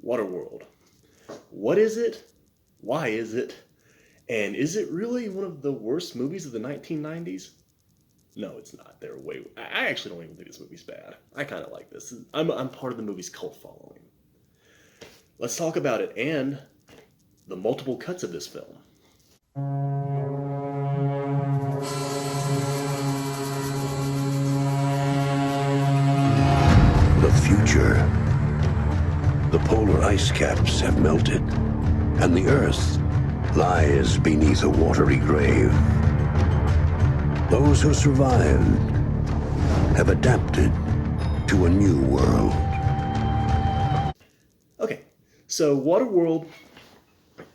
Waterworld. What is it? Why is it? And is it really one of the worst movies of the 1990s? No, it's not. They're way. I actually don't even think this movie's bad. I kind of like this. I'm part of the movie's cult following. Let's talk about it and the multiple cuts of this film. The future. The polar ice caps have melted, and the Earth lies beneath a watery grave. Those who survived have adapted to a new world. Okay, so Waterworld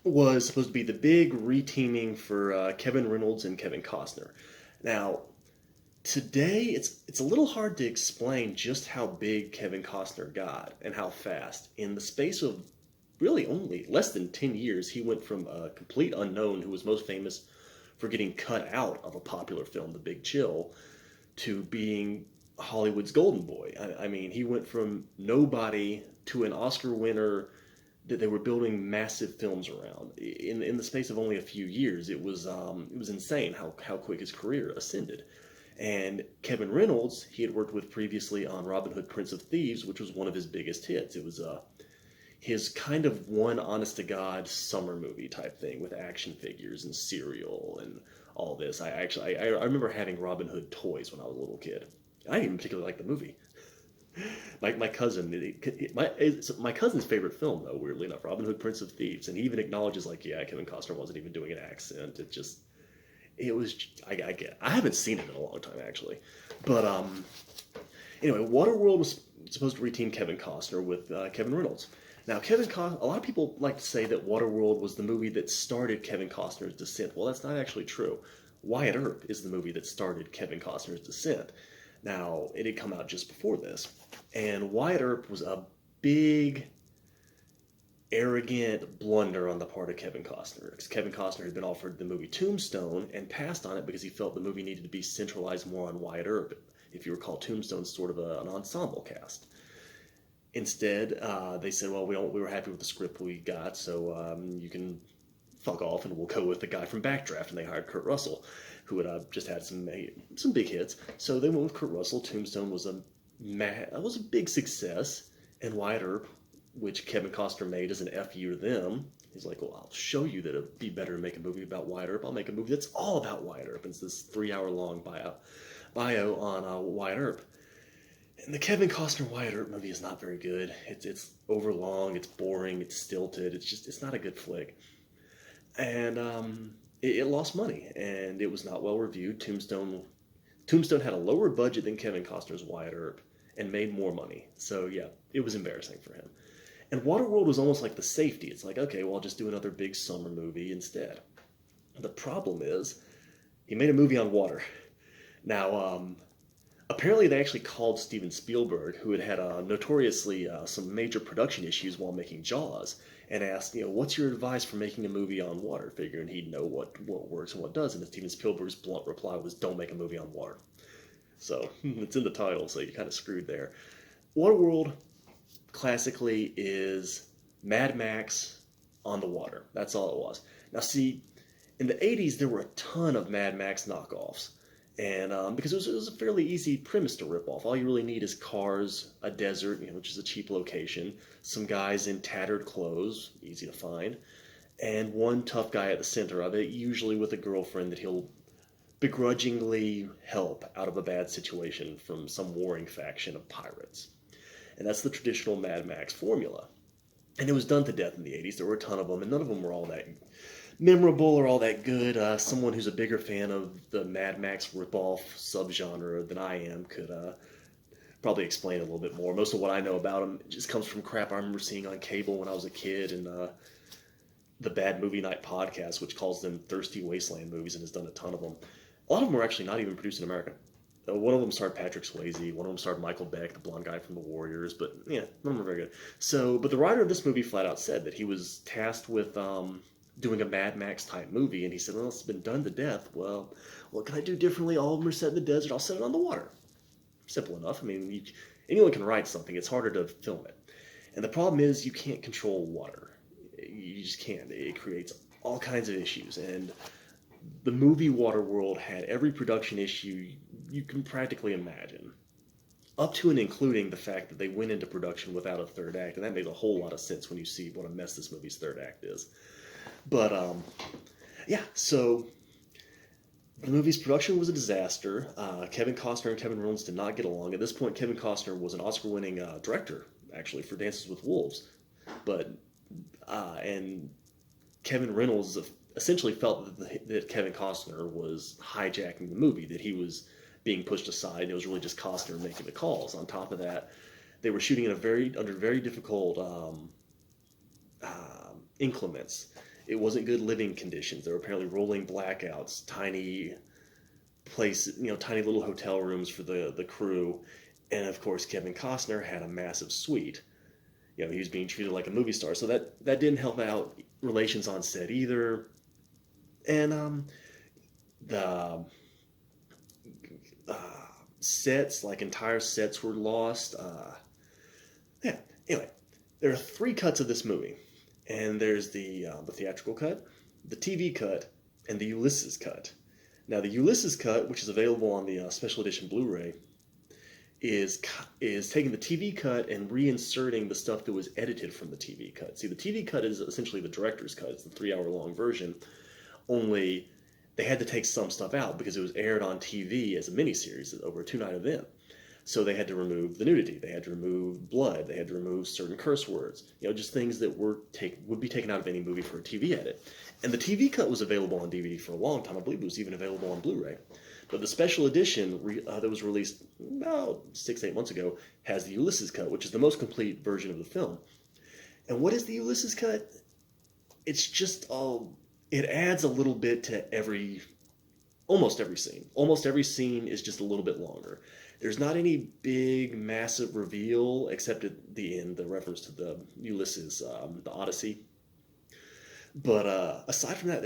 was supposed to be the big reteaming for Kevin Reynolds and Kevin Costner. Now, today it's a little hard to explain just how big Kevin Costner got and how fast. In the space of really only less than 10 years, he went from a complete unknown who was most famous for getting cut out of a popular film, The Big Chill, to being Hollywood's golden boy. I mean, he went from nobody to an Oscar winner that they were building massive films around in the space of only a few years. It was insane how quick his career ascended. And Kevin Reynolds, he had worked with previously on Robin Hood, Prince of Thieves, which was one of his biggest hits. It was his kind of one honest to God summer movie type thing with action figures and cereal and all this. I remember having Robin Hood toys when I was a little kid. I didn't even particularly like the movie. My cousin, it's my cousin's favorite film though, weirdly enough, Robin Hood, Prince of Thieves, and he even acknowledges like, yeah, Kevin Costner wasn't even doing an accent. It was, I haven't seen it in a long time actually, but anyway, Waterworld was supposed to reteam Kevin Costner with Kevin Reynolds. Now, a lot of people like to say that Waterworld was the movie that started Kevin Costner's descent. Well, that's not actually true. Wyatt Earp is the movie that started Kevin Costner's descent. Now, it had come out just before this, and Wyatt Earp was a big, arrogant blunder on the part of Kevin Costner. Because Kevin Costner had been offered the movie Tombstone and passed on it because he felt the movie needed to be centralized more on Wyatt Earp. If you recall, Tombstone's sort of an ensemble cast. Instead, they said, well, we were happy with the script we got, so you can fuck off and we'll go with the guy from Backdraft. And they hired Kurt Russell, who had just had some big hits. So they went with Kurt Russell. Tombstone was a big success. And Wyatt Earp, which Kevin Costner made as an FU to them, he's like, well, I'll show you that it'd be better to make a movie about Wyatt Earp. I'll make a movie that's all about Wyatt Earp. It's this 3-hour-long bio on Wyatt Earp. And the Kevin Costner Wyatt Earp movie is not very good. It's overlong, it's boring, it's stilted. It's not a good flick. And it lost money, and it was not well reviewed. Tombstone had a lower budget than Kevin Costner's Wyatt Earp and made more money. So yeah, it was embarrassing for him. And Waterworld was almost like the safety. It's like, okay, well, I'll just do another big summer movie instead. The problem is, he made a movie on water. Now, apparently they actually called Steven Spielberg, who had notoriously some major production issues while making Jaws, and asked, what's your advice for making a movie on water? Figuring he'd know what works and what doesn't. And Steven Spielberg's blunt reply was, don't make a movie on water. So, it's in the title, so you're kind of screwed there. Waterworld, classically, is Mad Max on the water. That's all it was. Now, see, in the 80s, there were a ton of Mad Max knockoffs. And because it was a fairly easy premise to rip off. All you really need is cars, a desert, which is a cheap location, some guys in tattered clothes, easy to find, and one tough guy at the center of it, usually with a girlfriend that he'll begrudgingly help out of a bad situation from some warring faction of pirates. And that's the traditional Mad Max formula. And it was done to death in the 80s. There were a ton of them, and none of them were all that memorable or all that good. Someone who's a bigger fan of the Mad Max ripoff subgenre than I am could probably explain a little bit more. Most of what I know about them just comes from crap I remember seeing on cable when I was a kid, and the Bad Movie Night podcast, which calls them Thirsty Wasteland movies and has done a ton of them. A lot of them were actually not even produced in America. One of them starred Patrick Swayze. One of them starred Michael Beck, the blonde guy from The Warriors. But yeah, none of them were very good. But the writer of this movie flat out said that he was tasked with doing a Mad Max type movie, and he said, well, it's been done to death. Well, what can I do differently? All of them are set in the desert. I'll set it on the water. Simple enough. I mean, anyone can write something. It's harder to film it. And the problem is you can't control water. You just can't. It creates all kinds of issues. And the movie Waterworld had every production issue you can practically imagine, up to and including the fact that they went into production without a third act, and that makes a whole lot of sense when you see what a mess this movie's third act is. But yeah, so the movie's production was a disaster. Kevin Costner and Kevin Reynolds did not get along. At this point, Kevin Costner was an Oscar-winning director, actually, for Dances with Wolves, but and Kevin Reynolds essentially felt that Kevin Costner was hijacking the movie, that he was being pushed aside, and it was really just Costner making the calls. On top of that, they were shooting in under very difficult inclements. It wasn't good living conditions. There were apparently rolling blackouts, tiny tiny little hotel rooms for the crew, and of course Kevin Costner had a massive suite. He was being treated like a movie star, so that didn't help out relations on set either. And the sets, like entire sets, were lost. Yeah. Anyway, there are 3 cuts of this movie, and there's the theatrical cut, the TV cut, and the Ulysses cut. Now, the Ulysses cut, which is available on the special edition Blu-ray, is taking the TV cut and reinserting the stuff that was edited from the TV cut. See, the TV cut is essentially the director's cut. It's the 3-hour-long version, only they had to take some stuff out because it was aired on TV as a miniseries over a 2-night event. So they had to remove the nudity, they had to remove blood, they had to remove certain curse words, just things that would be taken out of any movie for a TV edit. And the TV cut was available on DVD for a long time. I believe it was even available on Blu-ray. But the special edition that was released about 6-8 months ago has the Ulysses cut, which is the most complete version of the film. And what is the Ulysses cut? It's just it adds a little bit to almost every scene. Almost every scene is just a little bit longer. There's not any big, massive reveal, except at the end, the reference to the Ulysses, the Odyssey. But aside from that,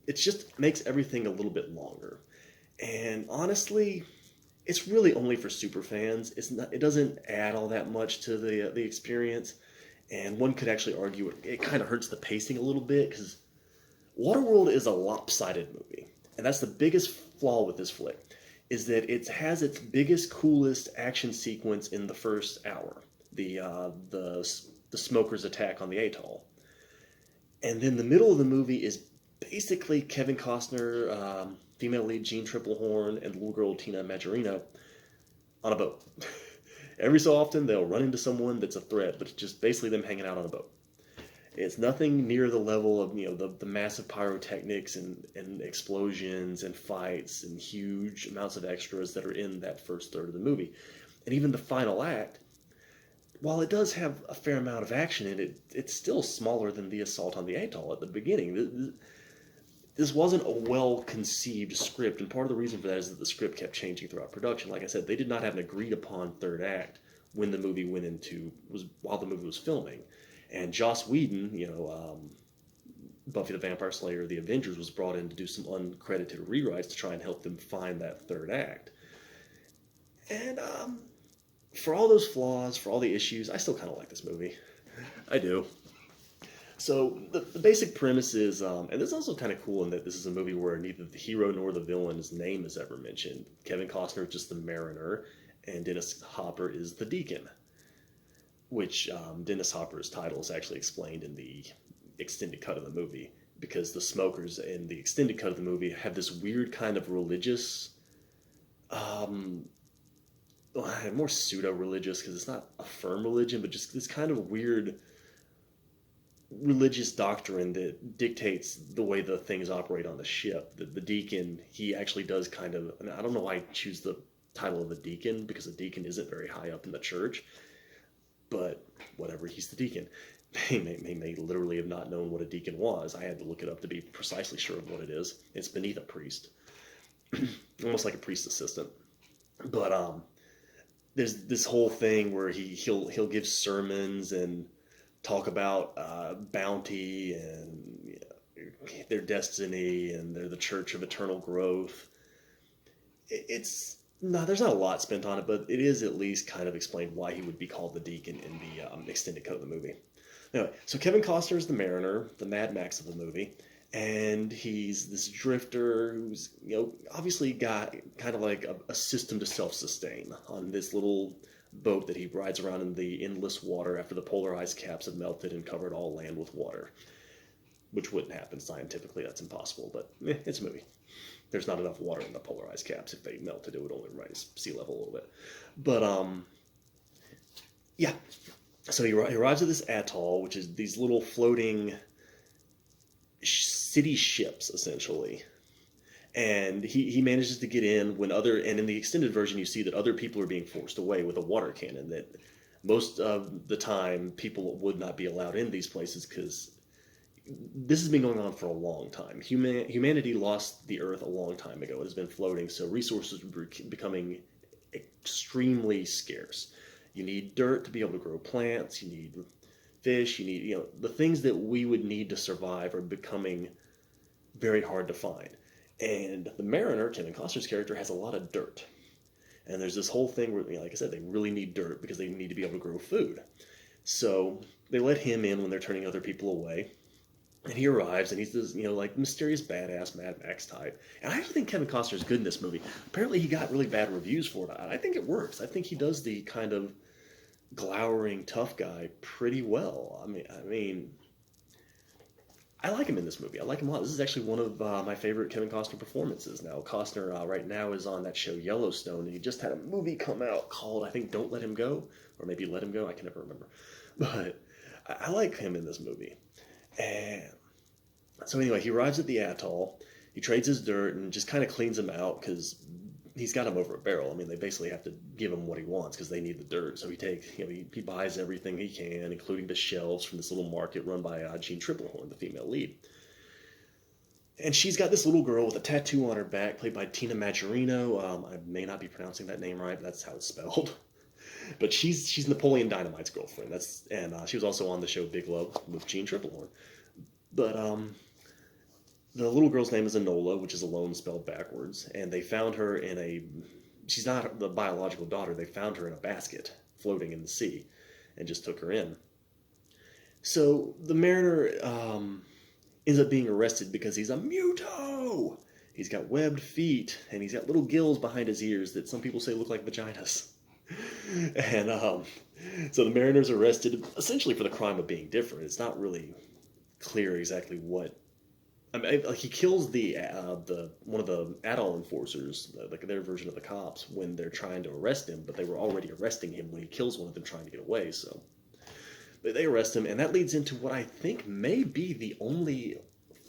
it just makes everything a little bit longer. And honestly, it's really only for super fans. It doesn't add all that much to the experience. And one could actually argue it kind of hurts the pacing a little bit, because Waterworld is a lopsided movie. And that's the biggest flaw with this flick, is that it has its biggest, coolest action sequence in the first hour. The smokers' attack on the atoll. And then the middle of the movie is basically Kevin Costner, female lead Jean Triplehorn, and little girl Tina Majorino on a boat. Every so often they'll run into someone that's a threat, but it's just basically them hanging out on a boat. It's nothing near the level of the massive pyrotechnics and explosions and fights and huge amounts of extras that are in that first third of the movie. And even the final act, while it does have a fair amount of action in it, it's still smaller than the assault on the atoll at the beginning. This wasn't a well-conceived script, and part of the reason for that is that the script kept changing throughout production. Like I said, they did not have an agreed-upon third act when the movie while the movie was filming. And Joss Whedon, Buffy the Vampire Slayer, The Avengers, was brought in to do some uncredited rewrites to try and help them find that third act. And for all those flaws, for all the issues, I still kind of like this movie. I do. So the basic premise is, and this is also kind of cool in that this is a movie where neither the hero nor the villain's name is ever mentioned. Kevin Costner is just the mariner, and Dennis Hopper is the deacon, which Dennis Hopper's title is actually explained in the extended cut of the movie, because the smokers in the extended cut of the movie have this weird kind of religious, more pseudo-religious, because it's not a firm religion, but just this kind of weird religious doctrine that dictates the way the things operate on the ship. The deacon, he actually does kind of, and I don't know why I choose the title of a deacon, because a deacon isn't very high up in the church, but whatever, he's the deacon. They may literally have not known what a deacon was. I had to look it up to be precisely sure of what it is. It's beneath a priest. Almost like a priest assistant. But there's this whole thing where he'll give sermons and talk about bounty and their destiny, and they're the church of eternal growth. It's No, there's not a lot spent on it, but it is at least kind of explained why he would be called the Deacon in the extended cut of the movie. Anyway, so Kevin Costner is the Mariner, the Mad Max of the movie, and he's this drifter who's, obviously got kind of like a system to self-sustain on this little boat that he rides around in the endless water after the polar ice caps have melted and covered all land with water, which wouldn't happen scientifically. That's impossible, but it's a movie. There's not enough water in the polar ice caps. If they melted, it would only rise sea level a little bit. But yeah. So he arrives at this atoll, which is these little floating city ships, essentially. And he manages to get in and in the extended version, you see that other people are being forced away with a water cannon. That most of the time, people would not be allowed in these places because this has been going on for a long time. Humanity lost the Earth a long time ago. It has been floating, so resources are becoming extremely scarce. You need dirt to be able to grow plants. You need fish. You need, the things that we would need to survive are becoming very hard to find. And the Mariner, Kevin Costner's character, has a lot of dirt. And there's this whole thing where, like I said, they really need dirt because they need to be able to grow food. So they let him in when they're turning other people away. And he arrives, and he's this, like mysterious badass Mad Max type. And I actually think Kevin Costner's good in this movie. Apparently, he got really bad reviews for it. I think it works. I think he does the kind of glowering tough guy pretty well. I mean, I like him in this movie. I like him a lot. This is actually one of my favorite Kevin Costner performances. Now, Costner right now is on that show Yellowstone, and he just had a movie come out called, I think, Don't Let Him Go, or maybe Let Him Go. I can never remember. But I like him in this movie. And so anyway, he arrives at the atoll. He trades his dirt and just kind of cleans him out because he's got him over a barrel. I mean, they basically have to give him what he wants because they need the dirt. So he buys everything he can, including the shelves from this little market run by Jean Triplehorn, the female lead. And she's got this little girl with a tattoo on her back, played by Tina Majorino. I may not be pronouncing that name right, but that's how it's spelled. But she's Napoleon Dynamite's girlfriend. She was also on the show Big Love with Jean Triplehorn. But the little girl's name is Enola, which is alone spelled backwards, and they found her she's not the biological daughter, they found her in a basket floating in the sea and just took her in. So the Mariner ends up being arrested because he's a muto! He's got webbed feet, and he's got little gills behind his ears that some people say look like vaginas. And so the Mariner's arrested essentially for the crime of being different. It's not really clear exactly what. I mean, he kills the one of the atoll enforcers, like their version of the cops, when they're trying to arrest him. But they were already arresting him when he kills one of them trying to get away. So they arrest him, and that leads into what I think may be the only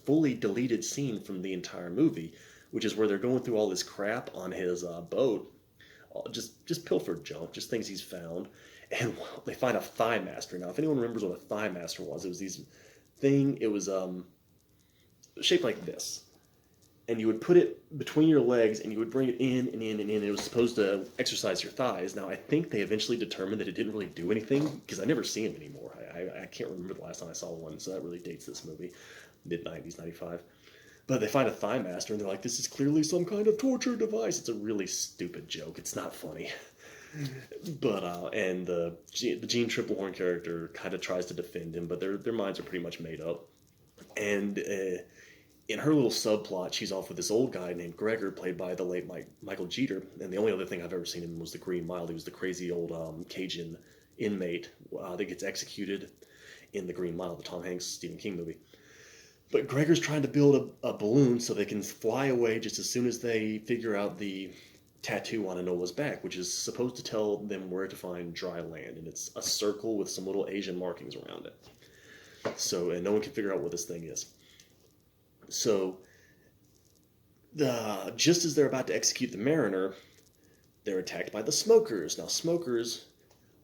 fully deleted scene from the entire movie, which is where they're going through all this crap on his boat, just pilfered junk, just things he's found, and they find a thigh master. Now, if anyone remembers what a thigh master was, it was it was shaped like this, and you would put it between your legs, and you would bring it in and in and in. And it was supposed to exercise your thighs. Now, I think they eventually determined that it didn't really do anything because I never see them anymore. I can't remember the last time I saw one, so that really dates this movie, mid-90s, 95. But they find a thigh master, and they're like, this is clearly some kind of torture device. It's a really stupid joke. It's not funny. But and the Jean Triplehorn character kind of tries to defend him, but their minds are pretty much made up. And in her little subplot, she's off with this old guy named Gregor, played by the late Michael Jeter. And the only other thing I've ever seen him was The Green Mile. He was the crazy old Cajun inmate that gets executed in The Green Mile, the Tom Hanks Stephen King movie. But Gregor's trying to build a balloon so they can fly away just as soon as they figure out the tattoo on Enola's back, which is supposed to tell them where to find dry land. And it's a circle with some little Asian markings around it. So, and no one can figure out what this thing is. So, just as they're about to execute the Mariner, they're attacked by the smokers. Now, smokers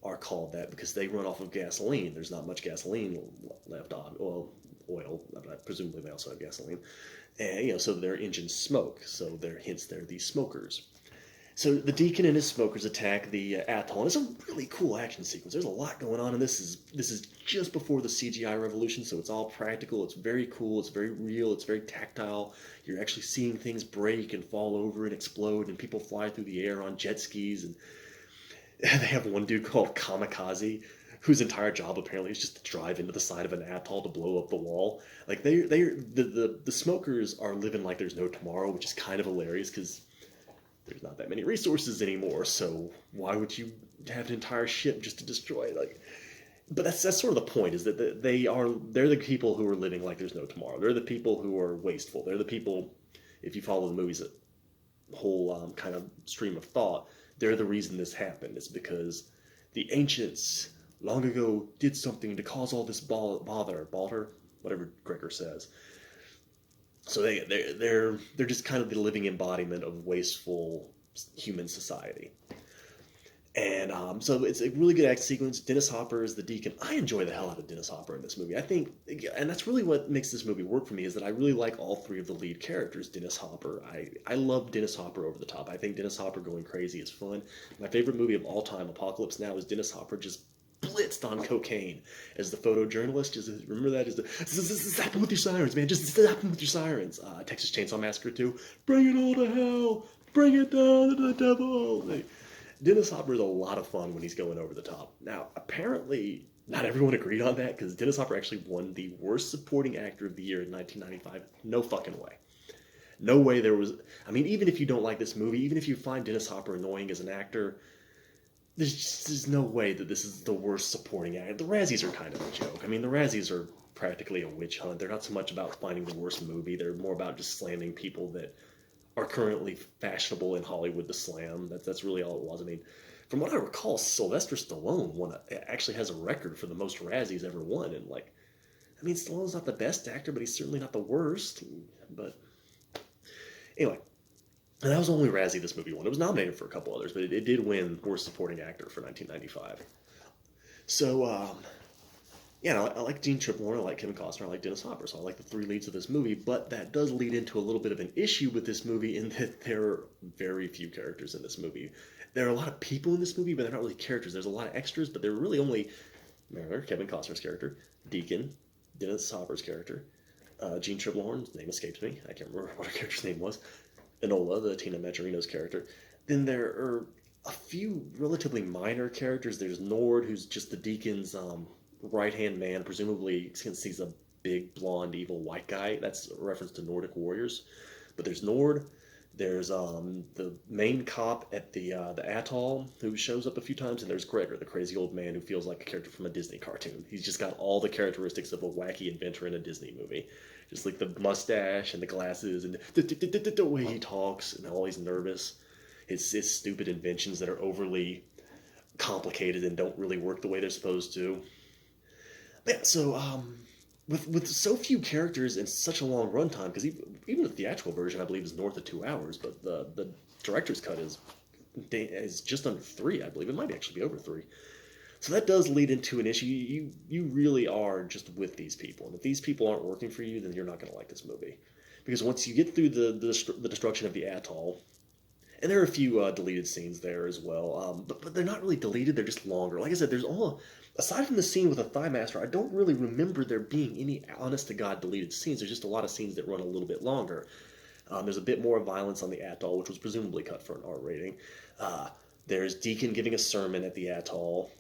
are called that because they run off of gasoline. There's not much gasoline left on. Well, oil. Presumably they also have gasoline. And, so their engines smoke. So hence they're the smokers. So the Deacon and his smokers attack the atoll, and it's a really cool action sequence. There's a lot going on, and this is just before the CGI revolution, so it's all practical. It's very cool. It's very real. It's very tactile. You're actually seeing things break and fall over and explode, and people fly through the air on jet skis. And they have one dude called Kamikaze, whose entire job apparently is just to drive into the side of an atoll to blow up the wall. Like the smokers are living like there's no tomorrow, which is kind of hilarious because there's not that many resources anymore, so why would you have an entire ship just to destroy it? Like, but that's sort of the point, is that they're the people who are living like there's no tomorrow. They're the people who are wasteful. They're the people, if you follow the movie's whole kind of stream of thought, they're the reason this happened. It's because the ancients long ago did something to cause all this bother, whatever Gregor says. So they're just kind of the living embodiment of wasteful human society. And so it's a really good action sequence. Dennis Hopper is the Deacon. I enjoy the hell out of Dennis Hopper in this movie. I think, and that's really what makes this movie work for me, is that I really like all three of the lead characters. Dennis Hopper, I love Dennis Hopper over the top. I think Dennis Hopper going crazy is fun. My favorite movie of all time, Apocalypse Now, is Dennis Hopper just blitzed on cocaine as the photojournalist. Just remember that, is the zap him with your sirens, man. Just zap him with your sirens. Texas Chainsaw Massacre 2. Bring it all to hell. Bring it down to the devil. Dennis Hopper is a lot of fun when he's going over the top. Now, apparently, not everyone agreed on that, because Dennis Hopper actually won the worst supporting actor of the year in 1995. No fucking way. No way there was... I mean, even if you don't like this movie, even if you find Dennis Hopper annoying as an actor, there's no way that this is the worst supporting actor. The Razzies are kind of a joke. I mean, the Razzies are practically a witch hunt. They're not so much about finding the worst movie. They're more about just slamming people that are currently fashionable in Hollywood to slam. That's really all it was. I mean, from what I recall, Sylvester Stallone actually has a record for the most Razzies ever won. And like, I mean, Stallone's not the best actor, but he's certainly not the worst. But anyway, and that was the only Razzie this movie won. It was nominated for a couple others, but it did win Worst Supporting Actor for 1995. So, yeah, I like Gene Triplehorn, I like Kevin Costner, I like Dennis Hopper, so I like the three leads of this movie, but that does lead into a little bit of an issue with this movie in that there are very few characters in this movie. There are a lot of people in this movie, but they're not really characters. There's a lot of extras, but they're really only Kevin Costner's character, Deacon, Dennis Hopper's character, Gene Triplehorn's name escapes me, I can't remember what her character's name was, Enola, the Tina Majorino's character. Then there are a few relatively minor characters. There's Nord, who's just the Deacon's right-hand man, presumably since he's a big, blonde, evil white guy. That's a reference to Nordic warriors. But there's Nord. There's the main cop at the atoll, who shows up a few times, and there's Gregor, the crazy old man who feels like a character from a Disney cartoon. He's just got all the characteristics of a wacky adventure in a Disney movie. Just like the mustache and the glasses and the way he talks and always nervous. His stupid inventions that are overly complicated and don't really work the way they're supposed to. But yeah, so with so few characters and such a long runtime, because even the theatrical version I believe is north of 2 hours, but the director's cut is just under 3, I believe. It might actually be over 3. So that does lead into an issue. You really are just with these people, and if these people aren't working for you, then you're not going to like this movie. Because once you get through the destruction of the atoll, and there are a few deleted scenes there as well, but they're not really deleted, they're just longer. Like I said, aside from the scene with the Thigh Master, I don't really remember there being any honest-to-God deleted scenes. There's just a lot of scenes that run a little bit longer. There's a bit more violence on the atoll, which was presumably cut for an R rating. There's Deacon giving a sermon at the atoll.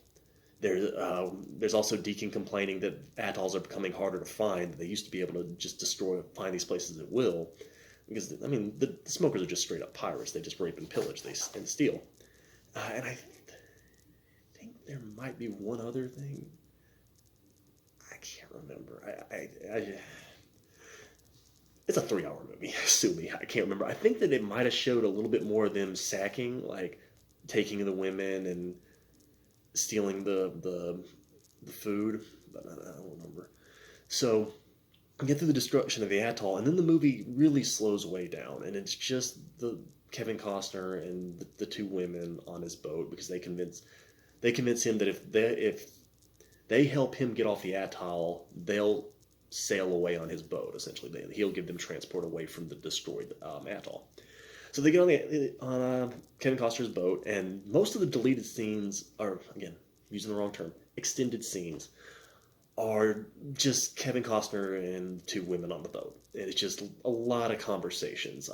There's also Deacon complaining that atolls are becoming harder to find. They used to be able to just find these places at will. Because, I mean, the smokers are just straight up pirates. They just rape and pillage, and steal. And I think there might be one other thing. I can't remember. It's a 3-hour movie. Sue me. I can't remember. I think that it might have showed a little bit more of them sacking, like taking the women and stealing the food, but I don't remember. So we get through the destruction of the atoll, and then the movie really slows way down, and it's just the Kevin Costner and the two women on his boat, because they convince him that if they help him get off the atoll, they'll sail away on his boat. Essentially, he'll give them transport away from the destroyed atoll. So they get on Kevin Costner's boat, and most of the deleted scenes are, again, using the wrong term, extended scenes, are just Kevin Costner and two women on the boat. And it's just a lot of conversations.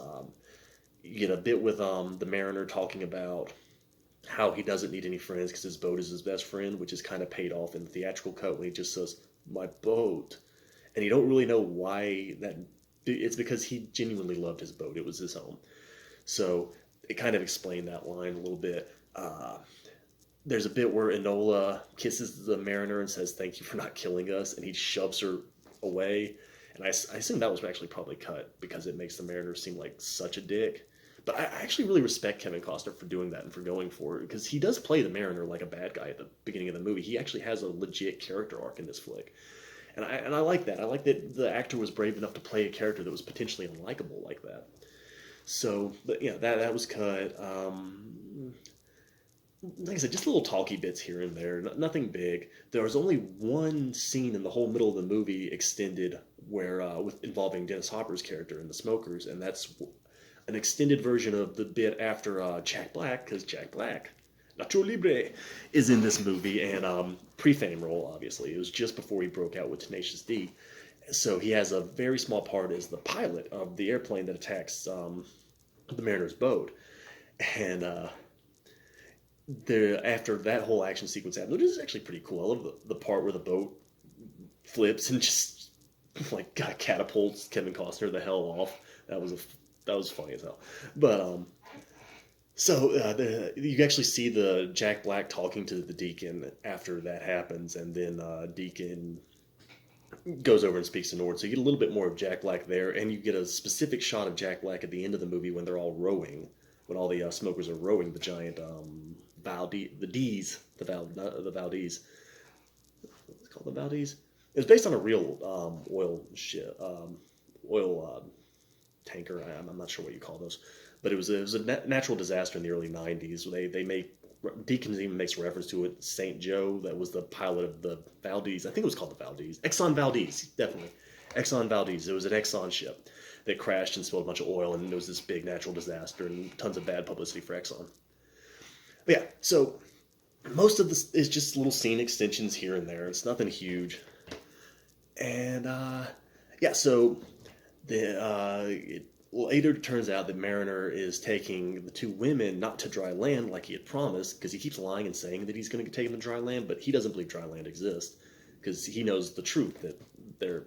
You get a bit with the mariner talking about how he doesn't need any friends because his boat is his best friend, which is kind of paid off in the theatrical cut when he just says, "My boat." And you don't really know why that. It's because he genuinely loved his boat. It was his home. So it kind of explained that line a little bit. There's a bit where Enola kisses the mariner and says, "Thank you for not killing us," and he shoves her away. And I assume that was actually probably cut because it makes the mariner seem like such a dick. But I actually really respect Kevin Costner for doing that and for going for it, because he does play the mariner like a bad guy at the beginning of the movie. He actually has a legit character arc in this flick. And I like that. I like that the actor was brave enough to play a character that was potentially unlikable like that. So, but yeah, that was cut. Like I said, just little talky bits here and there, nothing big. There was only one scene in the whole middle of the movie extended where with involving Dennis Hopper's character and the smokers, and that's an extended version of the bit after Jack Black, because Jack Black, Nacho Libre, is in this movie, and pre-fame role, obviously. It was just before he broke out with Tenacious D. So he has a very small part as the pilot of the airplane that attacks the mariner's boat. And after that whole action sequence happened, which is actually pretty cool. I love the part where the boat flips and just like catapults Kevin Costner the hell off. That was funny as hell. But you actually see the Jack Black talking to the Deacon after that happens, and then Deacon goes over and speaks to Nord. So you get a little bit more of Jack Black there, and you get a specific shot of Jack Black at the end of the movie when they're all rowing, when all the smokers are rowing the giant Valdez. What's it called, the Valdez? It was based on a real oil ship, oil tanker. I'm not sure what you call those, but it was a natural disaster in the early '90s. They make Deacon even makes reference to it. Saint Joe, that was the pilot of the Valdez. I think it was called the Valdez. Exxon Valdez, definitely. Exxon Valdez. It was an Exxon ship that crashed and spilled a bunch of oil, and there was this big natural disaster and tons of bad publicity for Exxon. But yeah, so most of this is just little scene extensions here and there. It's nothing huge. And yeah, so it later turns out that Mariner is taking the two women not to dry land like he had promised, because he keeps lying and saying that he's going to take them to dry land, but he doesn't believe dry land exists because he knows the truth that the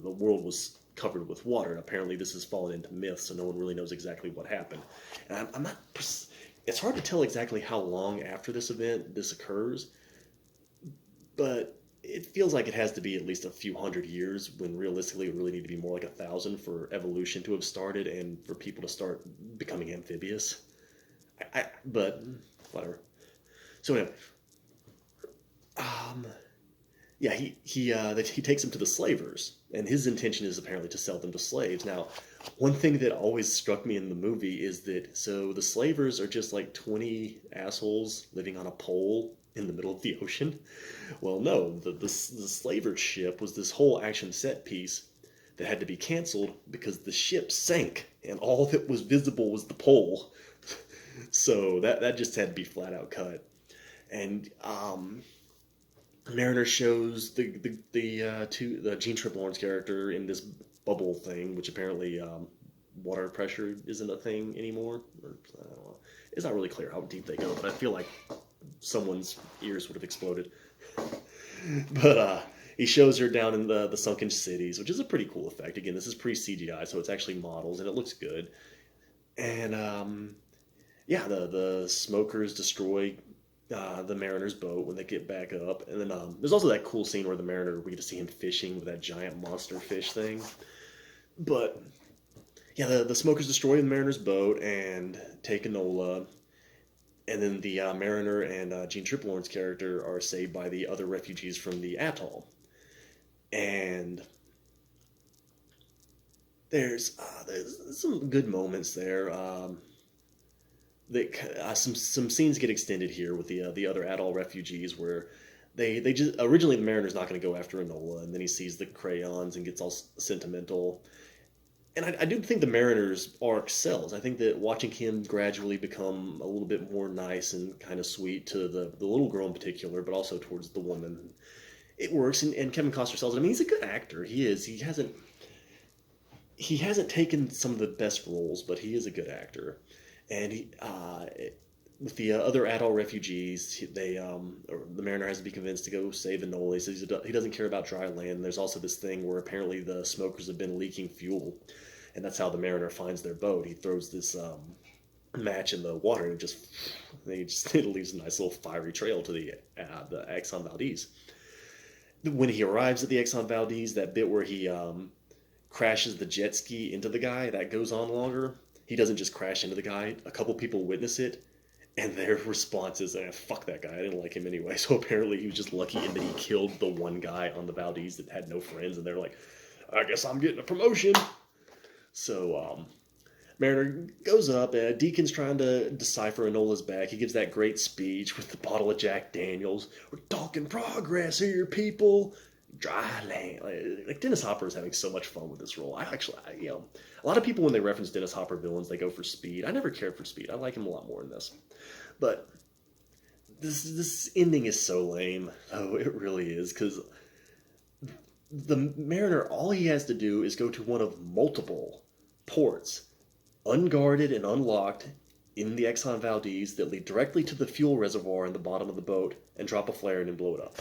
world was covered with water. And apparently, this has fallen into myth, so no one really knows exactly what happened. And I'm not. It's hard to tell exactly how long after this event this occurs, but it feels like it has to be at least a few hundred years, when realistically it would really need to be more like 1,000 for evolution to have started and for people to start becoming amphibious. But whatever. So anyway, yeah, he takes them to the slavers, and his intention is apparently to sell them to slaves. Now, one thing that always struck me in the movie is that the slavers are just like 20 assholes living on a pole in the middle of the ocean. Well, no, the slaver ship was this whole action set piece that had to be canceled because the ship sank and all that was visible was the pole. So that just had to be flat out cut. And Mariner shows the Gene Triplehorn's character in this bubble thing, which apparently water pressure isn't a thing anymore. Or, I don't know. It's not really clear how deep they go, but I feel like someone's ears would have exploded. But he shows her down in the sunken cities, which is a pretty cool effect. Again, this is pre-CGI, so it's actually models, and it looks good. And yeah, the smokers destroy the Mariner's boat when they get back up. And then there's also that cool scene where the Mariner, we get to see him fishing with that giant monster fish thing. But yeah, the smokers destroy the Mariner's boat and take Enola. And then the Mariner and Gene Triplehorn's character are saved by the other refugees from the atoll. And there's some good moments there. Some scenes get extended here with the other atoll refugees, where they just originally the Mariner's not going to go after Enola, and then he sees the crayons and gets all sentimental. And I do think the Mariner's arc sells. I think that watching him gradually become a little bit more nice and kind of sweet to the little girl in particular, but also towards the woman, it works. And Kevin Costner sells it. I mean, he's a good actor. He is. He hasn't taken some of the best roles, but he is a good actor. And with the other adult refugees, the Mariner has to be convinced to go save Enola. He says he doesn't care about dry land. There's also this thing where apparently the smokers have been leaking fuel, and that's how the Mariner finds their boat. He throws this match in the water, and it leaves a nice little fiery trail to the Exxon Valdez. When he arrives at the Exxon Valdez, that bit where he crashes the jet ski into the guy, that goes on longer. He doesn't just crash into the guy. A couple people witness it, and their response is, fuck that guy, I didn't like him anyway. So apparently he was just lucky in that he killed the one guy on the Valdez that had no friends, and they're like, I guess I'm getting a promotion. So Mariner goes up, Deacon's trying to decipher Enola's back. He gives that great speech with the bottle of Jack Daniels. We're talking progress here, people. Dry land. Like Dennis Hopper is having so much fun with this role. A lot of people when they reference Dennis Hopper villains, they go for Speed. I never cared for Speed. I like him a lot more in this. But this ending is so lame. Oh, it really is, because the Mariner, all he has to do is go to one of multiple ports, unguarded and unlocked, in the Exxon Valdez that lead directly to the fuel reservoir in the bottom of the boat, and drop a flare and blow it up.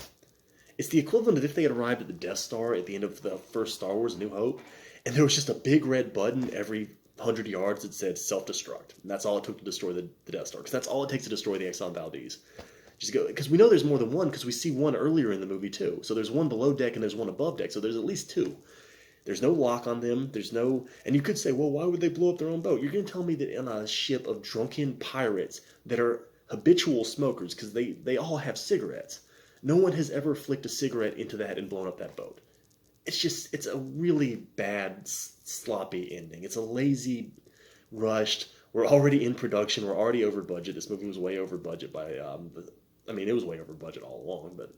It's the equivalent of if they had arrived at the Death Star at the end of the first Star Wars, New Hope, and there was just a big red button every 100 yards that said self-destruct. And that's all it took to destroy the Death Star, because that's all it takes to destroy the Exxon Valdez. Just go, because we know there's more than one, because we see one earlier in the movie too. So there's one below deck and there's one above deck, so there's at least two. There's no lock on them. And you could say, well, why would they blow up their own boat? You're going to tell me that in a ship of drunken pirates that are habitual smokers, because they all have cigarettes, no one has ever flicked a cigarette into that and blown up that boat. It's a really bad, sloppy ending. It's a lazy, rushed, we're already in production, we're already over budget. This movie was way over budget by, it was way over budget all along, but,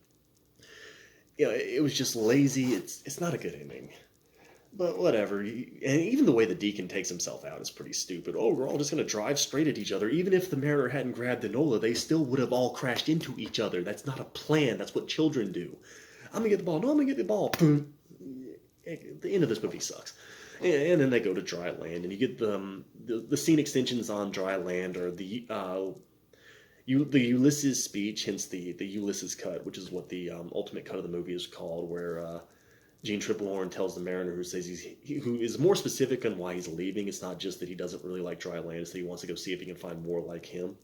it was just lazy. It's not a good ending. But whatever. And even the way the Deacon takes himself out is pretty stupid. Oh, we're all just going to drive straight at each other. Even if the Mariner hadn't grabbed Enola, they still would have all crashed into each other. That's not a plan. That's what children do. I'm going to get the ball. No, I'm going to get the ball. Boom. The end of this movie sucks. And then they go to dry land, and you get the scene extensions on dry land, or the Ulysses speech, hence the Ulysses Cut, which is what the ultimate cut of the movie is called, where Gene Triplehorn tells the Mariner, who is more specific on why he's leaving. It's not just that he doesn't really like dry land, it's that he wants to go see if he can find more like him.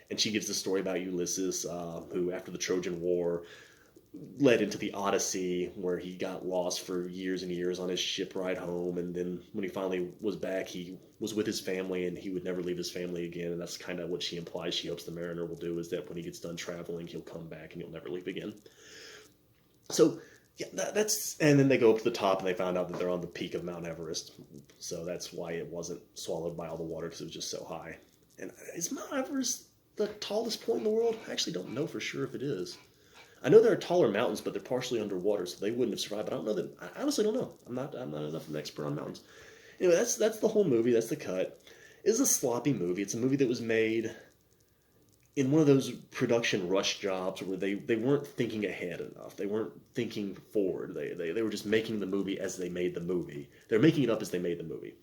And she gives the story about Ulysses, who after the Trojan War led into the Odyssey, where he got lost for years and years on his ship ride home, and then when he finally was back, he was with his family, and he would never leave his family again. And that's kind of what she implies she hopes the Mariner will do, is that when he gets done traveling, he'll come back and he'll never leave again. So yeah, and then they go up to the top and they found out that they're on the peak of Mount Everest. So that's why it wasn't swallowed by all the water, because it was just so high. And is Mount Everest the tallest point in the world? I actually don't know for sure if it is. I know there are taller mountains, but they're partially underwater, so they wouldn't have survived. But I don't know that. I honestly don't know. I'm not enough of an expert on mountains. Anyway, that's the whole movie. That's the cut. It's a sloppy movie. It's a movie that was made in one of those production rush jobs where they weren't thinking ahead enough. They weren't thinking forward. They were just making the movie as they made the movie. They're making it up as they made the movie.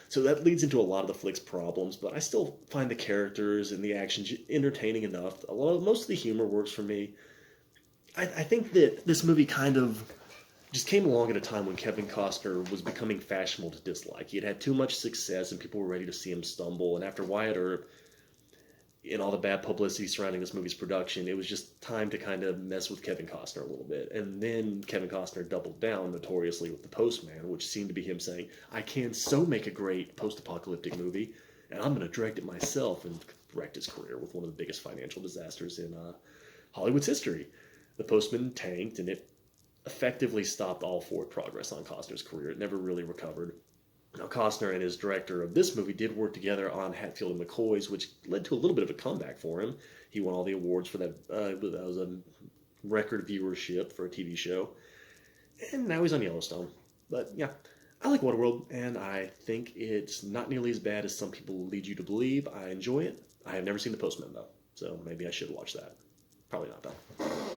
So that leads into a lot of the flick's problems, but I still find the characters and the action entertaining enough. Most of the humor works for me. I think that this movie kind of just came along at a time when Kevin Costner was becoming fashionable to dislike. He had had too much success and people were ready to see him stumble. And after Wyatt Earp and all the bad publicity surrounding this movie's production, it was just time to kind of mess with Kevin Costner a little bit. And then Kevin Costner doubled down notoriously with The Postman, which seemed to be him saying, I can so make a great post-apocalyptic movie, and I'm going to direct it myself, and wrecked his career with one of the biggest financial disasters in Hollywood's history. The Postman tanked, and it effectively stopped all forward progress on Costner's career. It never really recovered. Now, Costner and his director of this movie did work together on Hatfield and McCoy's, which led to a little bit of a comeback for him. He won all the awards for that. That was a record viewership for a TV show. And now he's on Yellowstone. But yeah, I like Waterworld, and I think it's not nearly as bad as some people lead you to believe. I enjoy it. I have never seen The Postman, though, so maybe I should watch that. Probably not, though.